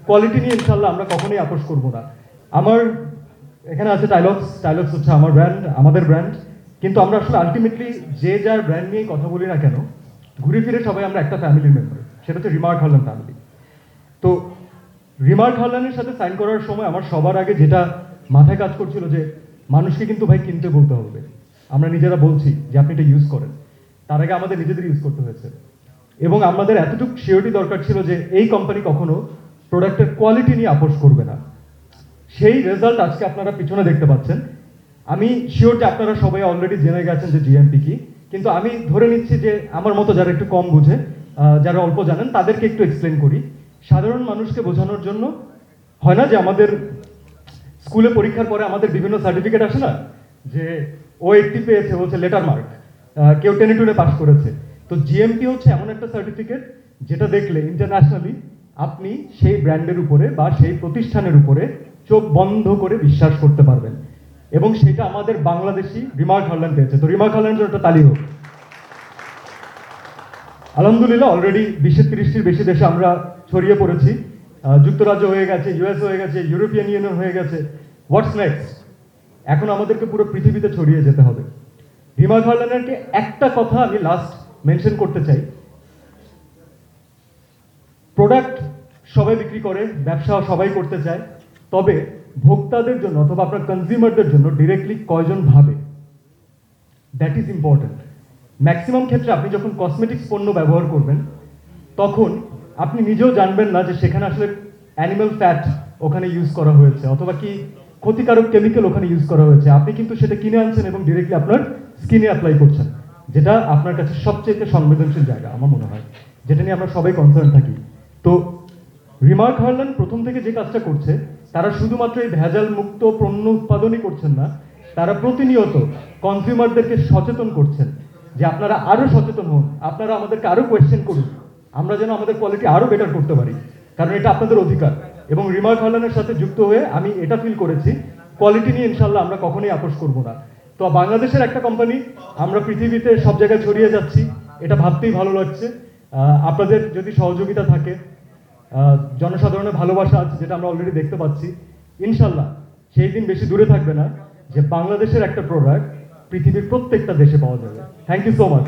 Quality নিয়ে ইনশাল্লাহ আমরা কখনোই আপোষ করব না। আমার এখানে আছে টাইলক্স হচ্ছে আমার ব্র্যান্ড, আমাদের ব্র্যান্ড, কিন্তু আমরা আসলে আলটিমেটলি যে যার ব্র্যান্ড নিয়ে কথা বলি না কেন, ঘুরে ফিরে সবাই আমরা একটা ফ্যামিলির মেম্বার, সেটা হচ্ছে রিমার্ক হারলান ফ্যামিলি। তো রিমার্ক হারলানের সাথে সাইন করার সময় আমার সবার আগে যেটা মাথায় কাজ করছিল যে মানুষকে কিন্তু ভাই কিনতে বলতে হবে। আমরা নিজেরা বলছি যে আপনি এটা ইউজ করেন, তার আগে আমাদের নিজেদের ইউজ করতে হয়েছে, এবং আমাদের এতটুকু সিওরিটি দরকার ছিল যে এই কোম্পানি কখনো প্রোডাক্টের কোয়ালিটি নিয়ে আপোষ করবে না। সেই রেজাল্ট আজকে আপনারা পিছনে দেখতে পাচ্ছেন। আমি শিওর যে আপনারা সবাই অলরেডি জেনে গেছেন যে জিএমপি কি, কিন্তু আমি ধরে নিচ্ছি যে আমার মতো যারা একটু কম বুঝে, যারা অল্প জানেন, তাদেরকে একটু এক্সপ্লেন করি। সাধারণ মানুষকে বোঝানোর জন্য হয় না যে আমাদের স্কুলে পরীক্ষার পরে আমাদের বিভিন্ন সার্টিফিকেট আসে না, যে ও 80 পেয়েছে, হচ্ছে লেটার মার্ক, কেউ 10-2 পাস করেছে। তো জিএমপি হচ্ছে এমন একটা সার্টিফিকেট যেটা দেখলে ইন্টারন্যাশনালি আপনি সেই ব্র্যান্ডের উপরে বা সেই প্রতিষ্ঠানের উপরে চোখ বন্ধ করে বিশ্বাস করতে পারবেন, এবং সেটা আমাদের বাংলাদেশি রিমার্ক হারলান পেয়েছে। তো রিমার্ক হারলানের জন্য একটা তালি হোক। আলহামদুলিল্লাহ অলরেডি 20-30টির বেশি দেশে আমরা ছড়িয়ে পড়েছি। যুক্তরাজ্য হয়ে গেছে, ইউএস হয়ে গেছে, ইউরোপিয়ান ইউনিয়ন হয়ে গেছে। What's next? এখন আমাদেরকে পুরো পৃথিবীতে ছড়িয়ে যেতে হবে। রিমার্ক হারলানেরকে একটা কথা আমি লাস্ট মেনশন করতে চাই, প্রোডাক্ট সবাই বিক্রি করে, ব্যবসা সবাই করতে চায়, তবে ভোক্তাদের জন্য অথবা আপনার কনজিউমারদের জন্য ডিরেক্টলি কয়জন ভাবে, দ্যাট ইজ ইম্পর্টেন্ট। ম্যাক্সিমাম ক্ষেত্রে আপনি যখন কসমেটিক্স পণ্য ব্যবহার করবেন, তখন আপনি নিজেও জানবেন না যে সেখানে আসলে অ্যানিমাল ফ্যাট ওখানে ইউজ করা হয়েছে, অথবা কি ক্ষতিকারক কেমিক্যাল ওখানে ইউজ করা হয়েছে। আপনি কিন্তু সেটা কিনে আনছেন এবং ডিরেক্টলি আপনার স্কিনে অ্যাপ্লাই করছেন, যেটা আপনার কাছে সবচেয়ে সংবেদনশীল জায়গা আমার মনে হয়, যেটা নিয়ে আমরা সবাই কনসার্ন থাকি। তো রিমার্ক হারলান প্রথম থেকে যে কাজটা করছে, তারা শুধুমাত্র এই ভেজাল মুক্ত পণ্য উৎপাদনই করছেন না, তারা প্রতিনিয়ত কনজিউমারদেরকে সচেতন করছেন যে আপনারা আরো সচেতন হন, আপনারা আমাদেরকে আরো কোয়েশ্চেন করুন, আমরা যেন আমাদের কোয়ালিটি আরো বেটার করতে পারি, কারণ এটা আপনাদের অধিকার। এবং রিমার্ক হারলানের সাথে যুক্ত হয়ে আমি এটা ফিল করেছি, কোয়ালিটি নিয়ে ইনশাল্লাহ আমরা কখনোই আপোষ করব না। তো বাংলাদেশের একটা কোম্পানি, আমরা পৃথিবীতে সব জায়গায় ছড়িয়ে যাচ্ছি, এটা ভাবতেই ভালো লাগছে। আপনাদের যদি সহযোগিতা থাকে, জনসাধারণের ভালোবাসা আছে, যেটা আমরা অলরেডি দেখতে পাচ্ছি, ইনশাল্লাহ সেই দিন বেশি দূরে থাকবে না যে বাংলাদেশের একটা প্রোডাক্ট পৃথিবীর প্রত্যেকটা দেশে পাওয়া যাবে। Thank you so much.